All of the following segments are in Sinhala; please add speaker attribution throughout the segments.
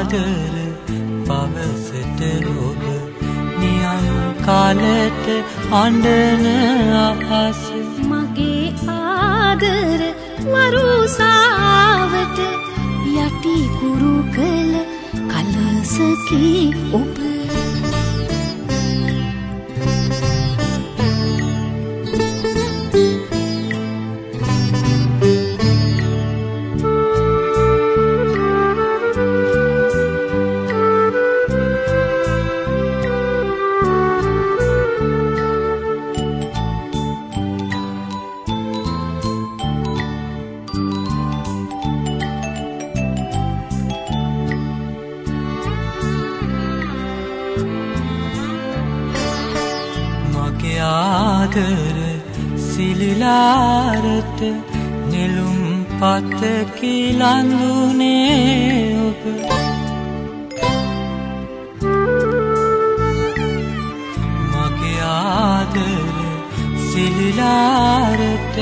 Speaker 1: ආදර පවසට ඔබ නියම් කාලෙට අඬන අහස
Speaker 2: මගේ ආදර වරුසාවට යටි කුරු කළ කලසකි ඔබ
Speaker 1: ආදර සිලිලාරට නෙළුම් පතකි ලඳුනේ ඔබ මගේ ආදර සිලිලාරට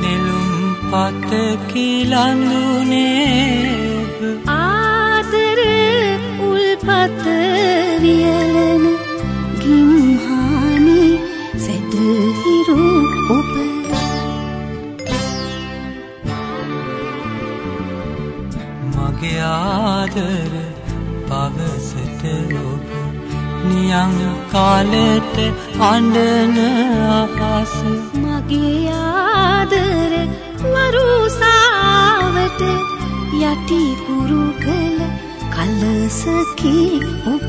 Speaker 1: නෙළුම් පතකි ලඳුනේ ඔබ
Speaker 2: ආදර උල්පත වියලන ගිම්හානි සැදහිරු ඔබ
Speaker 1: මගේ ආදර පවසට ඔබ නියම් කාලෙට අඬන අහස
Speaker 2: මගේ ආදර වරුසාවට යටි කුරු කළ කලසකි ඔබ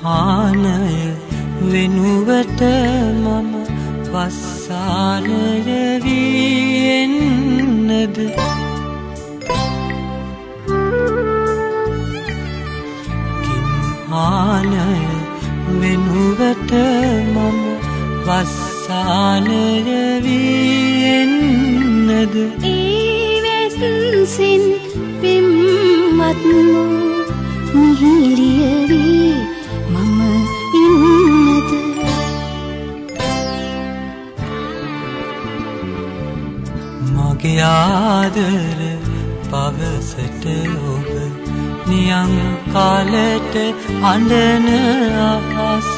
Speaker 1: ආනය වෙනුවට මම වස්සානය වී එන්නද ආනය වෙනුවට මම වස්සානය වී එන්නද
Speaker 2: ඒ වැස්සින් පිම්වත් මිහිලිය වී මම ඉන්නද
Speaker 1: මගේ ආදර පවසට ඔබ නියම් කාලෙට අඬන අහස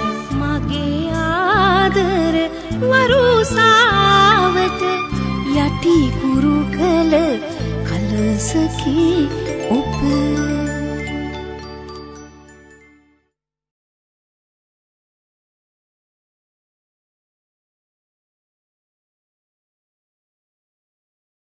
Speaker 2: මගේ ආදර වරුසාවට යටි කුරු කළ කලසකි ඔබ